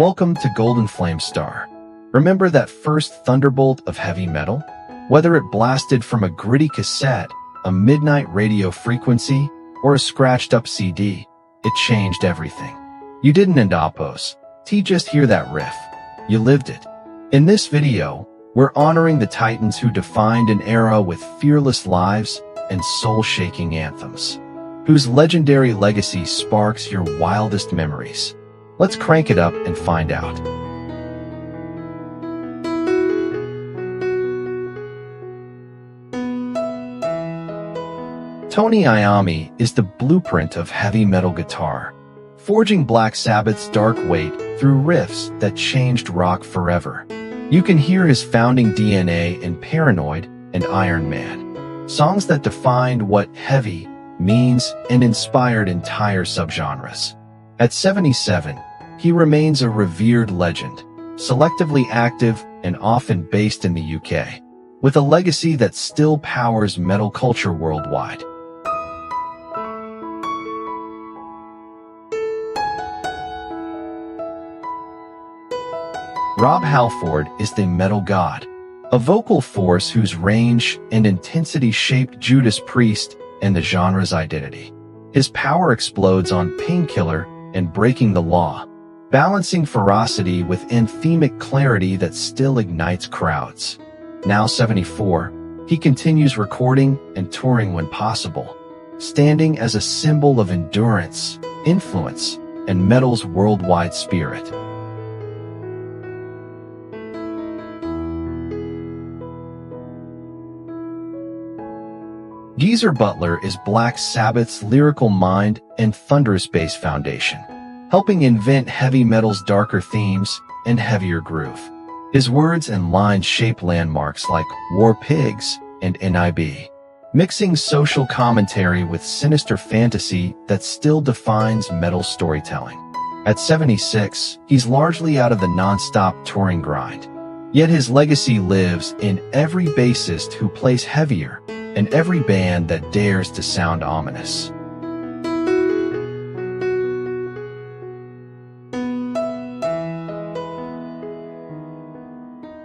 Welcome to Golden Flame Star. Remember that first thunderbolt of heavy metal? Whether it blasted from a gritty cassette, a midnight radio frequency, or a scratched-up CD, it changed everything. You didn't end oppose. Just hear that riff. You lived it. In this video, we're honoring the titans who defined an era with fearless lives and soul-shaking anthems, whose legendary legacy sparks your wildest memories. Let's crank it up and find out. Tony Iommi is the blueprint of heavy metal guitar, forging Black Sabbath's dark weight through riffs that changed rock forever. You can hear his founding DNA in Paranoid and Iron Man, songs that defined what heavy means and inspired entire subgenres. At 77, he remains a revered legend, selectively active and often based in the UK, with a legacy that still powers metal culture worldwide. Rob Halford is the metal god, a vocal force whose range and intensity shaped Judas Priest and the genre's identity. His power explodes on Painkiller and Breaking the Law, balancing ferocity with anthemic clarity that still ignites crowds. Now 74, he continues recording and touring when possible, standing as a symbol of endurance, influence, and metal's worldwide spirit. Geezer Butler is Black Sabbath's lyrical mind and thunderous bass foundation, helping invent heavy metal's darker themes and heavier groove. His words and lines shape landmarks like War Pigs and NIB, mixing social commentary with sinister fantasy that still defines metal storytelling. At 76, he's largely out of the non-stop touring grind, yet his legacy lives in every bassist who plays heavier and every band that dares to sound ominous.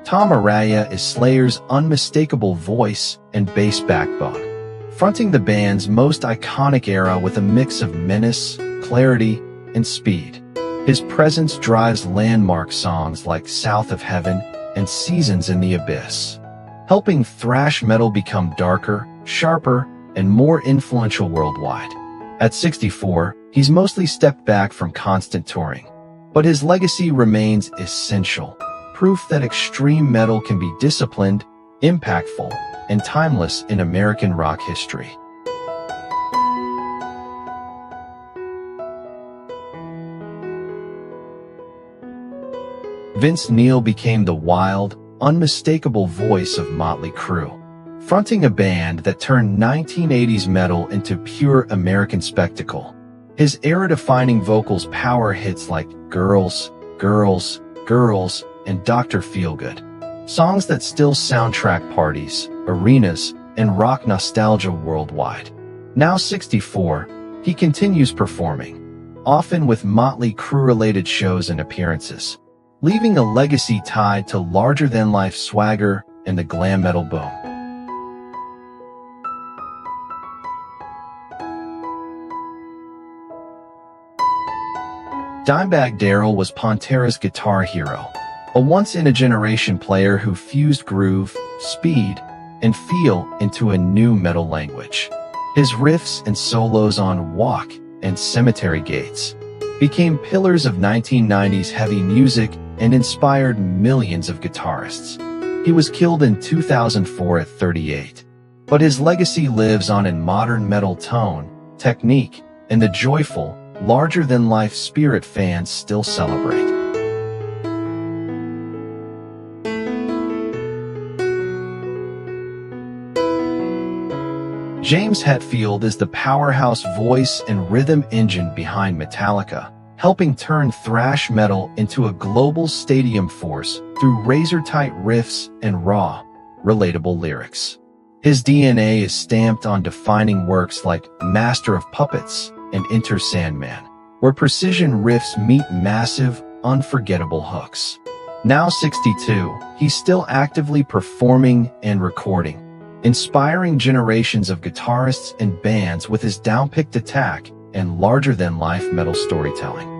Tom Araya is Slayer's unmistakable voice and bass backbone, fronting the band's most iconic era with a mix of menace, clarity, and speed. His presence drives landmark songs like South of Heaven and Seasons in the Abyss, helping thrash metal become darker, sharper, and more influential worldwide. At 64, he's mostly stepped back from constant touring, but his legacy remains essential, proof that extreme metal can be disciplined, impactful, and timeless in American rock history. Vince Neil became the wild, unmistakable voice of Motley Crue, fronting a band that turned 1980s metal into pure American spectacle. His era-defining vocals power hits like Girls, Girls, Girls, and Dr. Feelgood, songs that still soundtrack parties, arenas, and rock nostalgia worldwide. Now 64, he continues performing, often with Motley Crue-related shows and appearances, leaving a legacy tied to larger-than-life swagger and the glam metal boom. Dimebag Darrell was Pantera's guitar hero, a once-in-a-generation player who fused groove, speed, and feel into a new metal language. His riffs and solos on Walk and Cemetery Gates became pillars of 1990s heavy music and inspired millions of guitarists. He was killed in 2004 at 38, but his legacy lives on in modern metal tone, technique, and the joyful, larger-than-life spirit fans still celebrate. James Hetfield is the powerhouse voice and rhythm engine behind Metallica, helping turn thrash metal into a global stadium force through razor-tight riffs and raw, relatable lyrics. His DNA is stamped on defining works like Master of Puppets and Enter Sandman, where precision riffs meet massive, unforgettable hooks. Now 62, he's still actively performing and recording, inspiring generations of guitarists and bands with his down-picked attack and larger-than-life metal storytelling.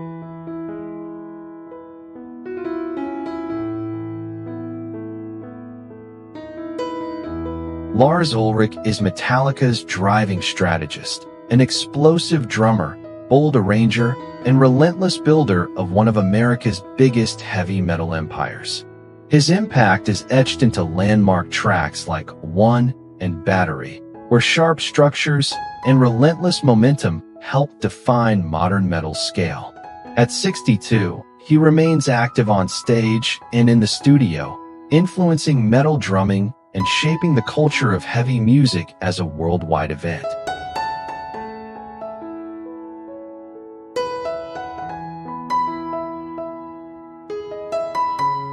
Lars Ulrich is Metallica's driving strategist, an explosive drummer, bold arranger, and relentless builder of one of America's biggest heavy metal empires. His impact is etched into landmark tracks like One and Battery, where sharp structures and relentless momentum help define modern metal's scale. At 62, he remains active on stage and in the studio, influencing metal drumming and shaping the culture of heavy music as a worldwide event.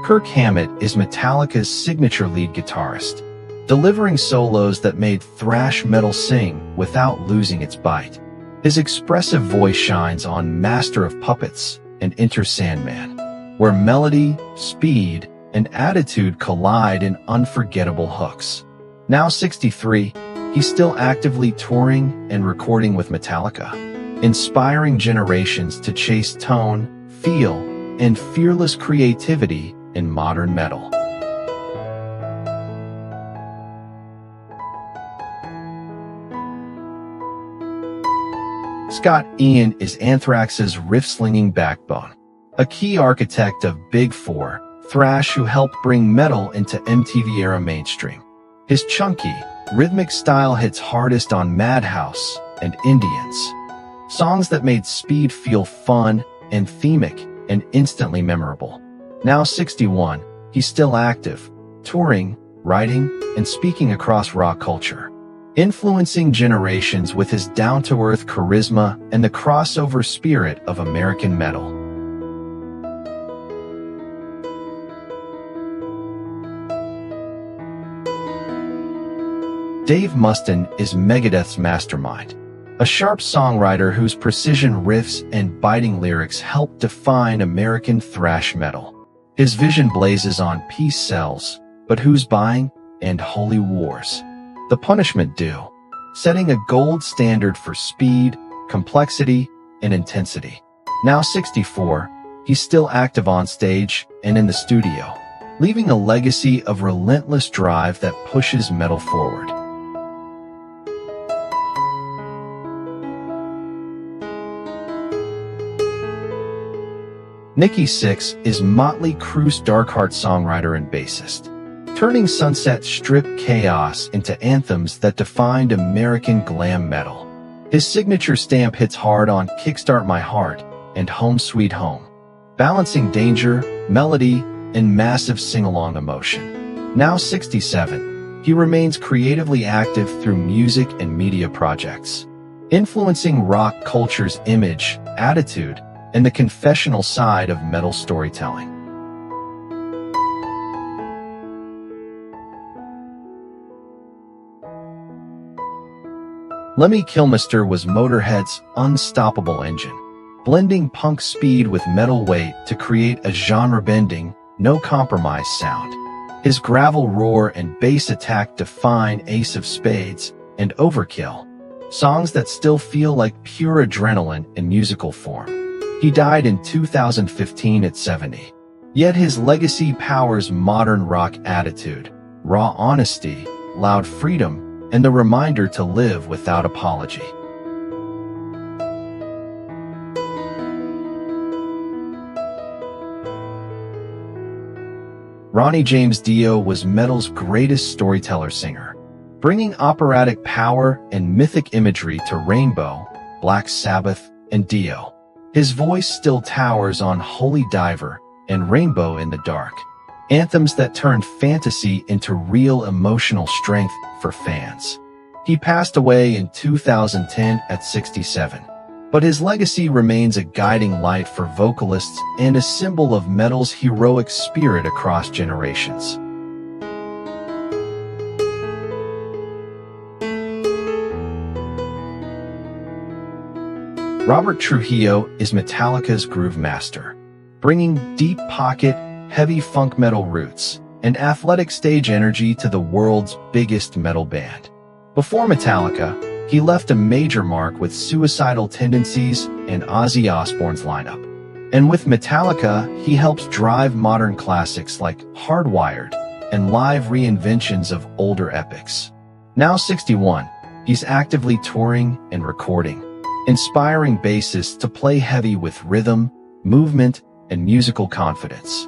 Kirk Hammett is Metallica's signature lead guitarist, delivering solos that made thrash metal sing without losing its bite. His expressive voice shines on Master of Puppets and Enter Sandman, where melody, speed, and attitude collide in unforgettable hooks. Now 63, he's still actively touring and recording with Metallica, inspiring generations to chase tone, feel, and fearless creativity in modern metal. Scott Ian is Anthrax's riff-slinging backbone, a key architect of Big Four, thrash who helped bring metal into MTV-era mainstream. His chunky, rhythmic style hits hardest on Madhouse and Indians, songs that made speed feel fun and thematic and instantly memorable. Now 61, he's still active, touring, writing, and speaking across rock culture, influencing generations with his down-to-earth charisma and the crossover spirit of American metal. Dave Mustaine is Megadeth's mastermind, a sharp songwriter whose precision riffs and biting lyrics help define American thrash metal. His vision blazes on Peace Sells, But Who's Buying, and Holy Wars, The Punishment Due, setting a gold standard for speed, complexity, and intensity. Now 64, he's still active on stage and in the studio, leaving a legacy of relentless drive that pushes metal forward. Nikki Sixx is Motley Crue's Darkheart songwriter and bassist, turning Sunset Strip chaos into anthems that defined American glam metal. His signature stamp hits hard on Kickstart My Heart and Home Sweet Home, balancing danger, melody, and massive sing-along emotion. Now 67, he remains creatively active through music and media projects, influencing rock culture's image, attitude, and the confessional side of metal storytelling. Lemmy Kilmister was Motorhead's unstoppable engine, blending punk speed with metal weight to create a genre-bending, no-compromise sound. His gravel roar and bass attack define Ace of Spades and Overkill, songs that still feel like pure adrenaline in musical form. He died in 2015 at 70. Yet his legacy powers modern rock attitude, raw honesty, loud freedom, and the reminder to live without apology. Ronnie James Dio was metal's greatest storyteller-singer, bringing operatic power and mythic imagery to Rainbow, Black Sabbath, and Dio. His voice still towers on Holy Diver and Rainbow in the Dark, anthems that turned fantasy into real emotional strength for fans. He passed away in 2010 at 67, but his legacy remains a guiding light for vocalists and a symbol of metal's heroic spirit across generations. Robert Trujillo is Metallica's groove master, bringing deep pocket, heavy funk metal roots and athletic stage energy to the world's biggest metal band. Before Metallica, he left a major mark with Suicidal Tendencies and Ozzy Osbourne's lineup. And with Metallica, he helps drive modern classics like Hardwired and live reinventions of older epics. Now 61, he's actively touring and recording, inspiring bassists to play heavy with rhythm, movement, and musical confidence.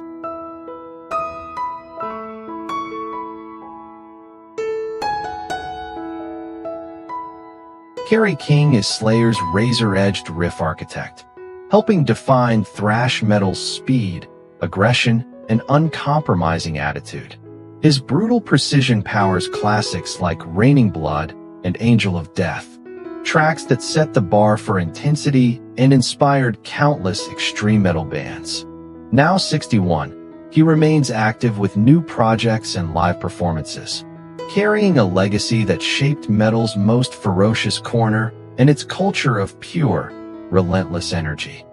Kerry King is Slayer's razor-edged riff architect, helping define thrash metal's speed, aggression, and uncompromising attitude. His brutal precision powers classics like Raining Blood and Angel of Death, tracks that set the bar for intensity and inspired countless extreme metal bands. Now 61, he remains active with new projects and live performances, carrying a legacy that shaped metal's most ferocious corner and its culture of pure, relentless energy.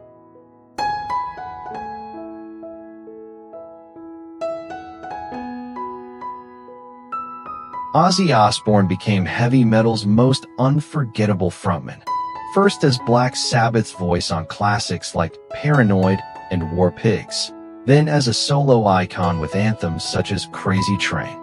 Ozzy Osbourne became heavy metal's most unforgettable frontman, first as Black Sabbath's voice on classics like Paranoid and War Pigs, then as a solo icon with anthems such as Crazy Train.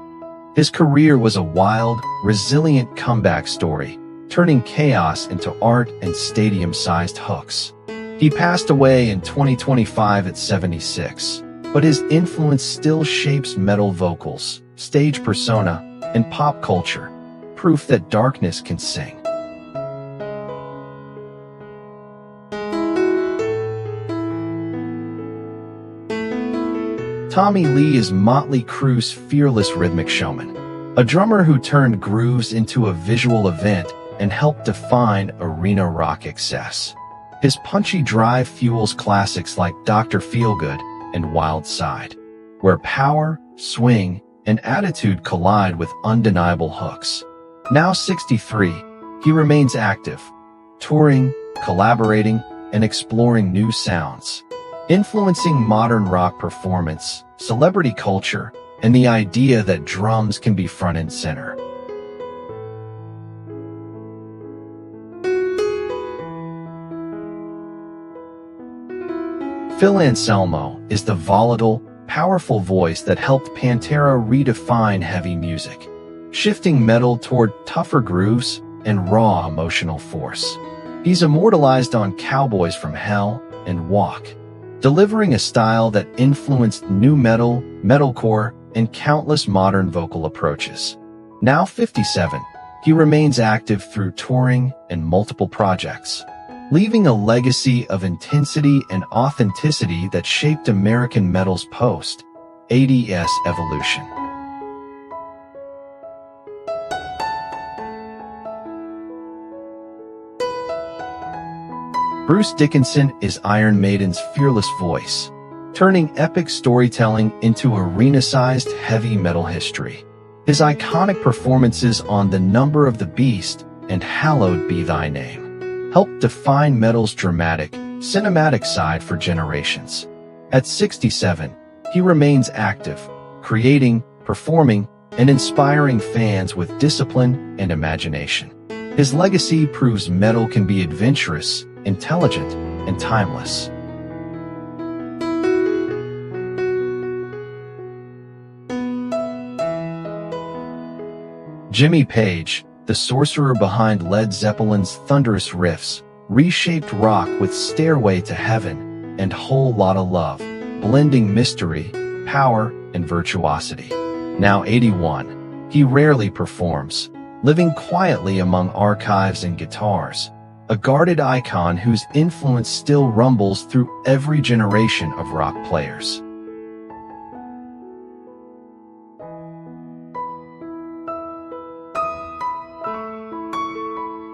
His career was a wild, resilient comeback story, turning chaos into art and stadium-sized hooks. He passed away in 2025 at 76, but his influence still shapes metal vocals, stage persona, and pop culture, proof that darkness can sing. Tommy Lee is Motley Crue's fearless rhythmic showman, a drummer who turned grooves into a visual event and helped define arena rock excess. His punchy drive fuels classics like Dr. Feelgood and Wild Side, where power, swing, and attitude collide with undeniable hooks. Now 63, he remains active, touring, collaborating, and exploring new sounds, influencing modern rock performance, celebrity culture, and the idea that drums can be front and center. Phil Anselmo is the volatile, powerful voice that helped Pantera redefine heavy music, shifting metal toward tougher grooves and raw emotional force. He's immortalized on Cowboys from Hell and Walk, delivering a style that influenced nu metal, metalcore, and countless modern vocal approaches. Now 57, he remains active through touring and multiple projects, leaving a legacy of intensity and authenticity that shaped American metal's post-80s evolution. Bruce Dickinson is Iron Maiden's fearless voice, turning epic storytelling into arena-sized heavy metal history. His iconic performances on The Number of the Beast and Hallowed Be Thy Name helped define metal's dramatic, cinematic side for generations. At 67, he remains active, creating, performing, and inspiring fans with discipline and imagination. His legacy proves metal can be adventurous, intelligent, and timeless. Jimmy Page, the sorcerer behind Led Zeppelin's thunderous riffs, reshaped rock with Stairway to Heaven and Whole Lotta Love, blending mystery, power, and virtuosity. Now 81, he rarely performs, living quietly among archives and guitars, a guarded icon whose influence still rumbles through every generation of rock players.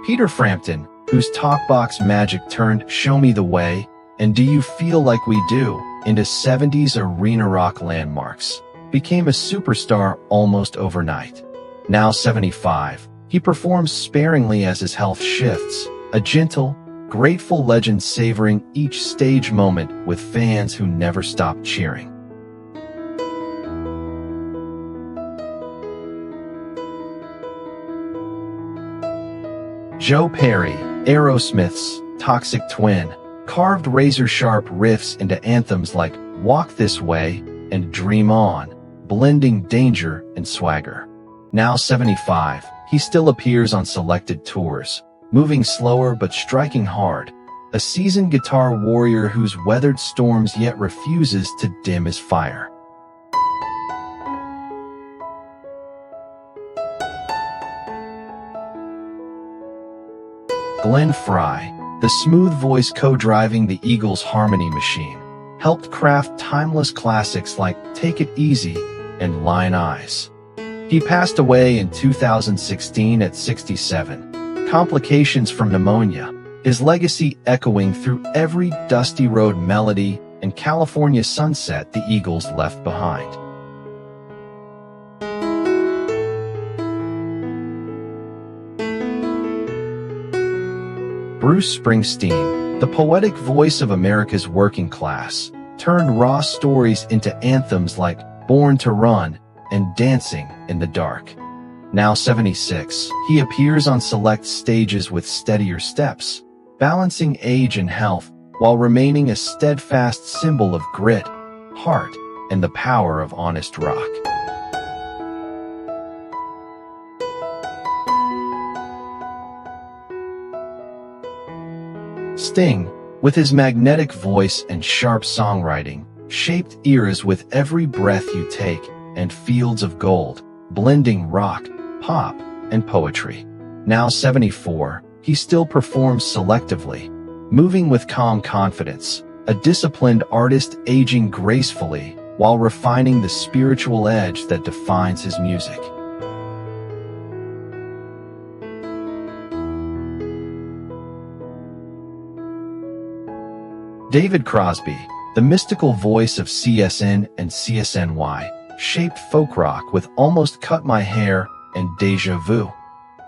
Peter Frampton, whose talkbox magic turned Show Me the Way and Do You Feel Like We Do into 70s arena rock landmarks, became a superstar almost overnight. Now 75, he performs sparingly as his health shifts, a gentle, grateful legend savoring each stage moment with fans who never stop cheering. Joe Perry, Aerosmith's Toxic Twin, carved razor-sharp riffs into anthems like Walk This Way and Dream On, blending danger and swagger. Now 75, he still appears on selected tours, moving slower but striking hard, a seasoned guitar warrior who's weathered storms yet refuses to dim his fire. Glenn Frey, the smooth voice co-driving the Eagles' harmony machine, helped craft timeless classics like Take It Easy and Lion Eyes. He passed away in 2016 at 67. Complications from pneumonia, his legacy echoing through every dusty road melody and California sunset the Eagles left behind. Bruce Springsteen, the poetic voice of America's working class, turned raw stories into anthems like Born to Run and Dancing in the Dark. Now 76, he appears on select stages with steadier steps, balancing age and health while remaining a steadfast symbol of grit, heart, and the power of honest rock. Sting, with his magnetic voice and sharp songwriting, shaped eras with every breath you take and fields of gold, blending rock, pop, and poetry. Now 74, he still performs selectively, moving with calm confidence, a disciplined artist aging gracefully while refining the spiritual edge that defines his music. David Crosby, the mystical voice of CSN and CSNY, shaped folk rock with Almost Cut My Hair and Deja Vu,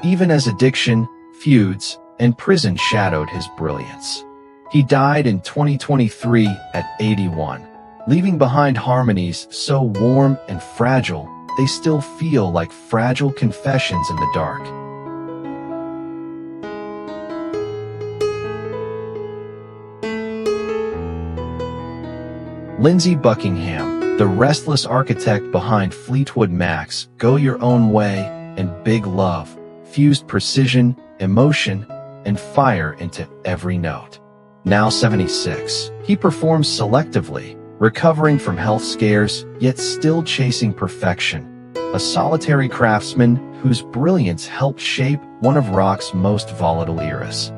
even as addiction, feuds, and prison shadowed his brilliance. He died in 2023 at 81, leaving behind harmonies so warm and fragile they still feel like fragile confessions in the dark. Lindsey Buckingham, the restless architect behind Fleetwood Mac's Go Your Own Way and Big Love, fused precision, emotion, and fire into every note. Now 76, he performs selectively, recovering from health scares, yet still chasing perfection, a solitary craftsman whose brilliance helped shape one of rock's most volatile eras.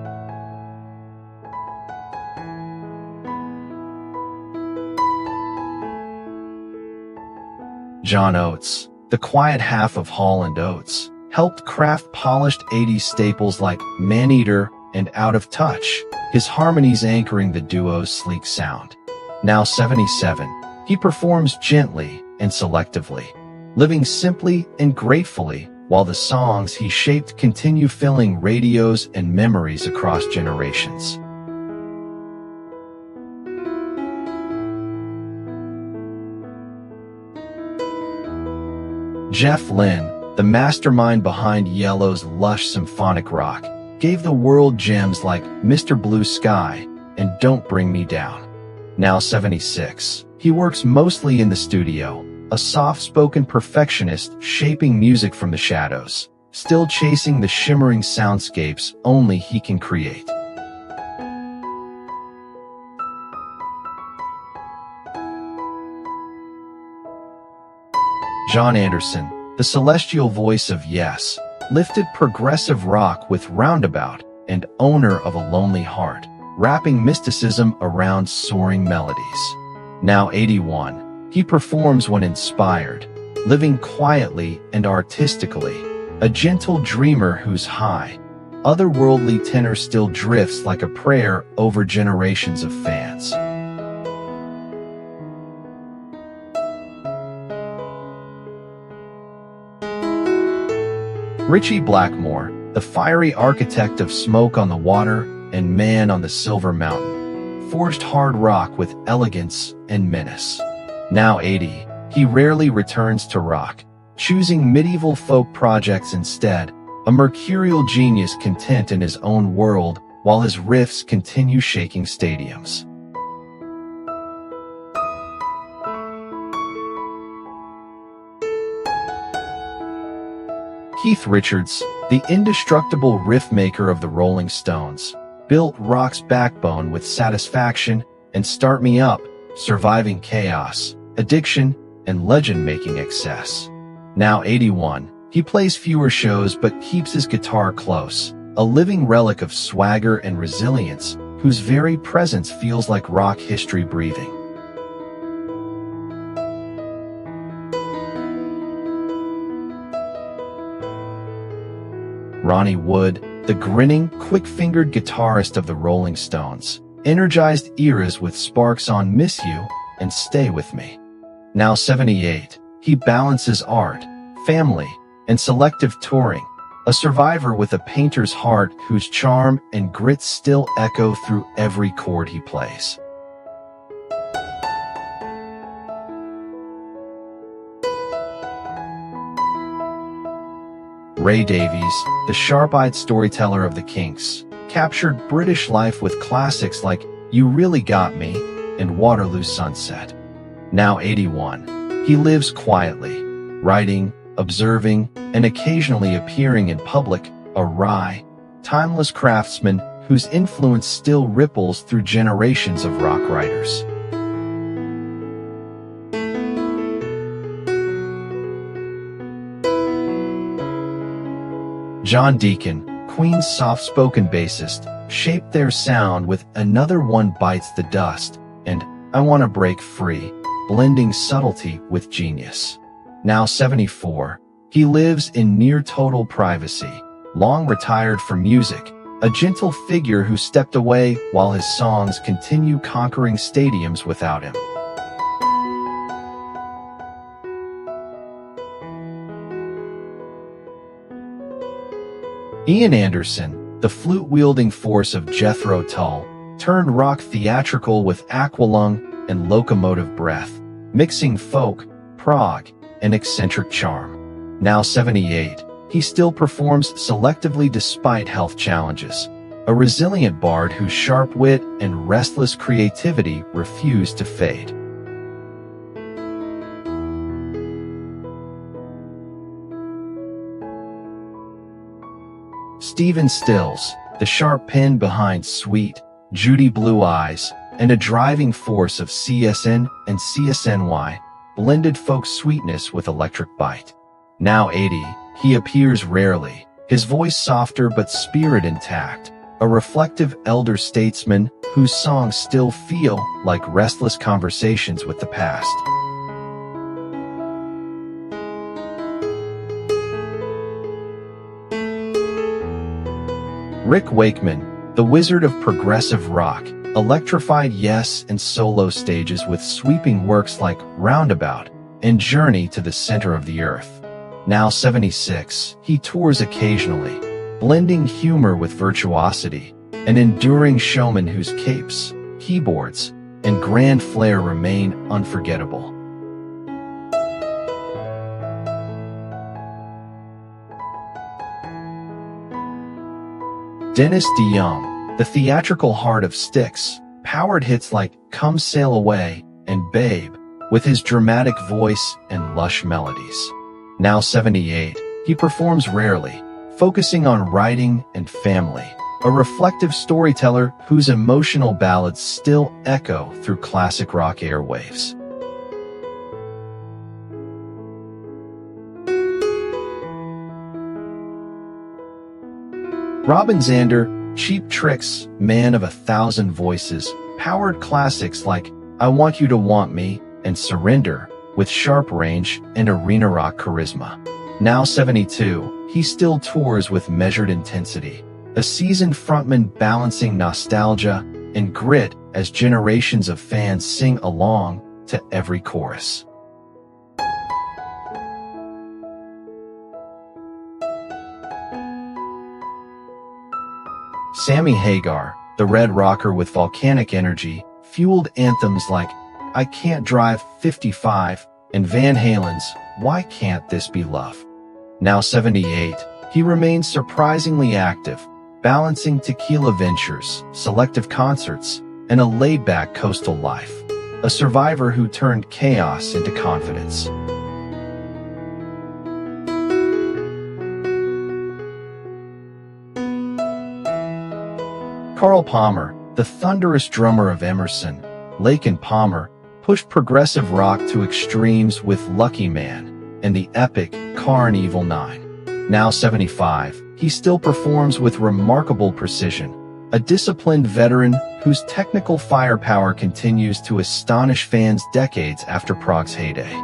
John Oates, the quiet half of Hall & Oates, helped craft polished 80s staples like Maneater and Out of Touch, his harmonies anchoring the duo's sleek sound. Now 77, he performs gently and selectively, living simply and gratefully while the songs he shaped continue filling radios and memories across generations. Jeff Lynne, the mastermind behind Yellow's lush symphonic rock, gave the world gems like Mr. Blue Sky and Don't Bring Me Down. Now 76, he works mostly in the studio, a soft-spoken perfectionist shaping music from the shadows, still chasing the shimmering soundscapes only he can create. John Anderson, the celestial voice of Yes, lifted progressive rock with Roundabout and Owner of a Lonely Heart, wrapping mysticism around soaring melodies. Now 81, he performs when inspired, living quietly and artistically, a gentle dreamer whose high, otherworldly tenor still drifts like a prayer over generations of fans. Ritchie Blackmore, the fiery architect of Smoke on the Water, and Man on the Silver Mountain, forged hard rock with elegance and menace. Now 80, he rarely returns to rock, choosing medieval folk projects instead, a mercurial genius content in his own world while his riffs continue shaking stadiums. Keith Richards, the indestructible riff maker of the Rolling Stones, built rock's backbone with satisfaction and Start Me Up, surviving chaos, addiction, and legend-making excess. Now 81, he plays fewer shows but keeps his guitar close, a living relic of swagger and resilience whose very presence feels like rock history breathing. Ronnie Wood, the grinning, quick-fingered guitarist of the Rolling Stones, energized eras with sparks on Miss You and Stay With Me. Now 78, he balances art, family, and selective touring, a survivor with a painter's heart whose charm and grit still echo through every chord he plays. Ray Davies, the sharp-eyed storyteller of the Kinks, captured British life with classics like You Really Got Me and Waterloo Sunset. Now 81, he lives quietly, writing, observing, and occasionally appearing in public, a wry, timeless craftsman whose influence still ripples through generations of rock writers. John Deacon, Queen's soft-spoken bassist, shaped their sound with Another One Bites the Dust and I Wanna Break Free, blending subtlety with genius. Now 74, he lives in near-total privacy, long retired from music, a gentle figure who stepped away while his songs continue conquering stadiums without him. Ian Anderson, the flute-wielding force of Jethro Tull, turned rock theatrical with Aqualung and Locomotive Breath, mixing folk, prog, and eccentric charm. Now 78, he still performs selectively despite health challenges, a resilient bard whose sharp wit and restless creativity refuse to fade. Stephen Stills, the sharp pen behind Sweet, Judy Blue Eyes, and a driving force of CSN and CSNY, blended folk sweetness with electric bite. Now 80, he appears rarely, his voice softer but spirit intact, a reflective elder statesman whose songs still feel like restless conversations with the past. Rick Wakeman, the wizard of progressive rock, electrified Yes and solo stages with sweeping works like Roundabout and Journey to the Center of the Earth. Now 76, he tours occasionally, blending humor with virtuosity, an enduring showman whose capes, keyboards, and grand flair remain unforgettable. Dennis DeYoung, the theatrical heart of Styx, powered hits like Come Sail Away and Babe, with his dramatic voice and lush melodies. Now 78, he performs rarely, focusing on writing and family, a reflective storyteller whose emotional ballads still echo through classic rock airwaves. Robin Zander, Cheap Trick's man of 1,000 voices, powered classics like I Want You to Want Me and Surrender with sharp range and arena rock charisma. Now 72, he still tours with measured intensity, a seasoned frontman balancing nostalgia and grit as generations of fans sing along to every chorus. Sammy Hagar, the red rocker with volcanic energy, fueled anthems like I Can't Drive 55 and Van Halen's Why Can't This Be Love? Now 78, he remains surprisingly active, balancing tequila ventures, selective concerts, and a laid-back coastal life. A survivor who turned chaos into confidence. Carl Palmer, the thunderous drummer of Emerson, Lake and Palmer, pushed progressive rock to extremes with Lucky Man and the epic Carnival 9. Now 75, he still performs with remarkable precision, a disciplined veteran whose technical firepower continues to astonish fans decades after prog's heyday.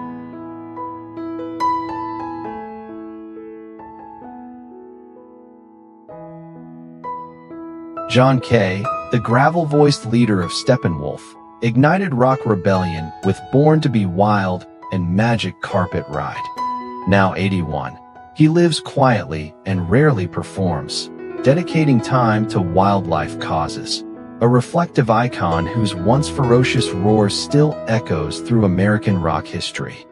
John Kay, the gravel-voiced leader of Steppenwolf, ignited rock rebellion with Born to Be Wild and Magic Carpet Ride. Now 81, he lives quietly and rarely performs, dedicating time to wildlife causes, a reflective icon whose once ferocious roar still echoes through American rock history.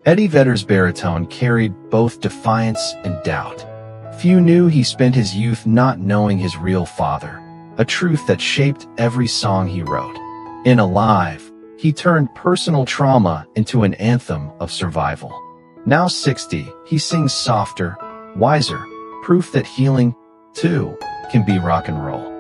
Eddie Vedder's baritone carried both defiance and doubt. Few knew he spent his youth not knowing his real father, a truth that shaped every song he wrote. In Alive, he turned personal trauma into an anthem of survival. Now 60, he sings softer, wiser, proof that healing, too, can be rock and roll.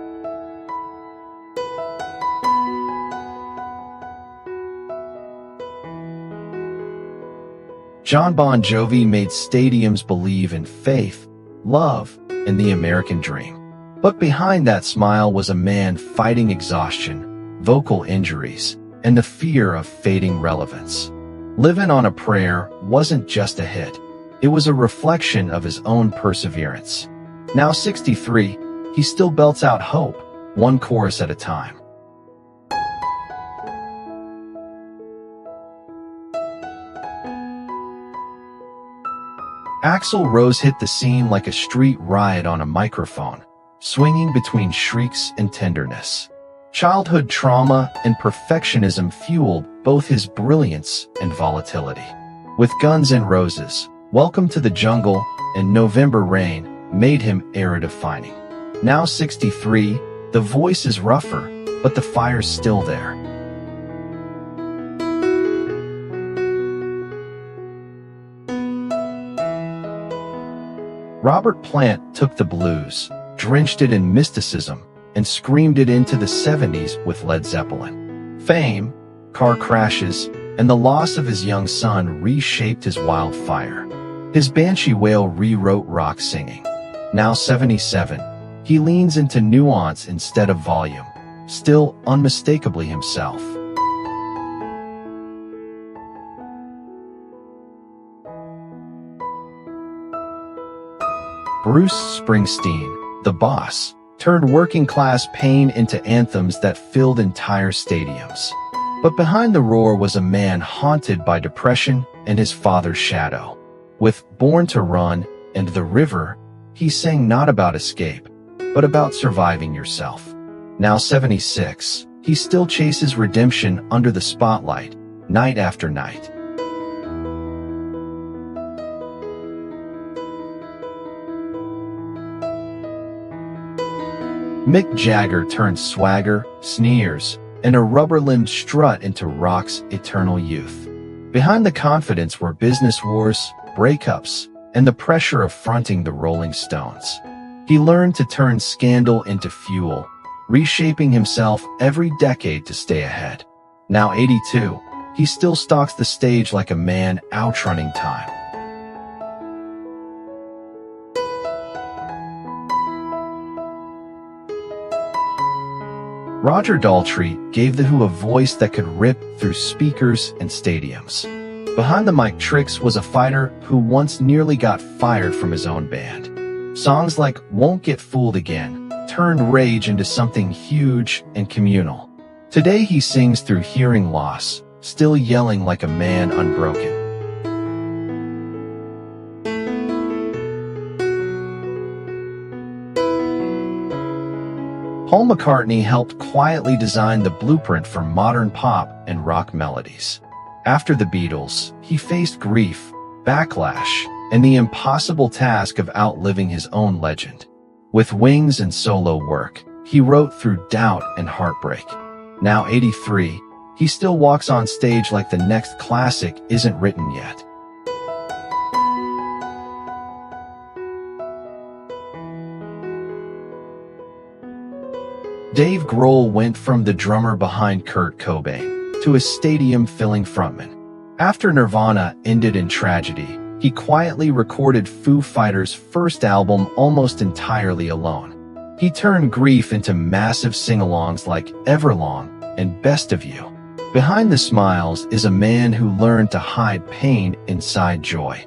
John Bon Jovi made stadiums believe in faith, love, and the American dream. But behind that smile was a man fighting exhaustion, vocal injuries, and the fear of fading relevance. Livin' on a Prayer wasn't just a hit. It was a reflection of his own perseverance. Now 63, he still belts out hope, one chorus at a time. Axl Rose hit the scene like a street riot on a microphone, swinging between shrieks and tenderness. Childhood trauma and perfectionism fueled both his brilliance and volatility. With Guns N' Roses, Welcome to the Jungle and November Rain made him era-defining. Now 63, the voice is rougher, but the fire's still there. Robert Plant took the blues, drenched it in mysticism, and screamed it into the 70s with Led Zeppelin. Fame, car crashes, and the loss of his young son reshaped his wildfire. His banshee wail rewrote rock singing. Now 77, he leans into nuance instead of volume, still unmistakably himself. Bruce Springsteen, the boss, turned working-class pain into anthems that filled entire stadiums. But behind the roar was a man haunted by depression and his father's shadow. With Born to Run and The River, he sang not about escape, but about surviving yourself. Now 76, he still chases redemption under the spotlight, night after night. Mick Jagger turned swagger, sneers, and a rubber-limbed strut into rock's eternal youth. Behind the confidence were business wars, breakups, and the pressure of fronting the Rolling Stones. He learned to turn scandal into fuel, reshaping himself every decade to stay ahead. Now 82, he still stalks the stage like a man outrunning time. Roger Daltrey gave The Who a voice that could rip through speakers and stadiums. Behind the mic tricks was a fighter who once nearly got fired from his own band. Songs like Won't Get Fooled Again turned rage into something huge and communal. Today he sings through hearing loss, still yelling like a man unbroken. Paul McCartney helped quietly design the blueprint for modern pop and rock melodies. After the Beatles, he faced grief, backlash, and the impossible task of outliving his own legend. With Wings and solo work, he wrote through doubt and heartbreak. Now 83, he still walks on stage like the next classic isn't written yet. Dave Grohl went from the drummer behind Kurt Cobain to a stadium-filling frontman. After Nirvana ended in tragedy, he quietly recorded Foo Fighters' first album almost entirely alone. He turned grief into massive sing-alongs like Everlong and Best of You. Behind the smiles is a man who learned to hide pain inside joy.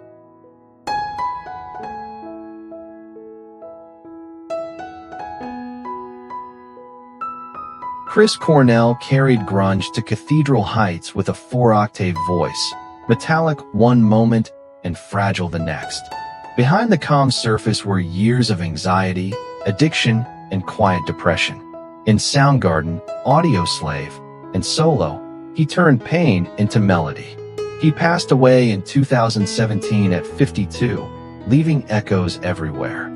Chris Cornell carried grunge to cathedral heights with a 4-octave voice, metallic one moment and fragile the next. Behind the calm surface were years of anxiety, addiction, and quiet depression. In Soundgarden, Audioslave, and Solo, he turned pain into melody. He passed away in 2017 at 52, leaving echoes everywhere.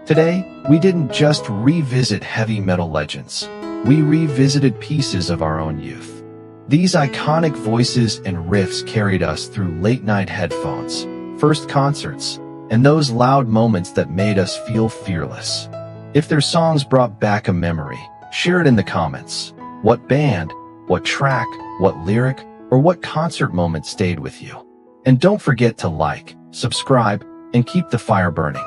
Today, we didn't just revisit heavy metal legends. We revisited pieces of our own youth. These iconic voices and riffs carried us through late-night headphones, first concerts, and those loud moments that made us feel fearless. If their songs brought back a memory, share it in the comments. What band, what track, what lyric, or what concert moment stayed with you? And don't forget to like, subscribe, and keep the fire burning.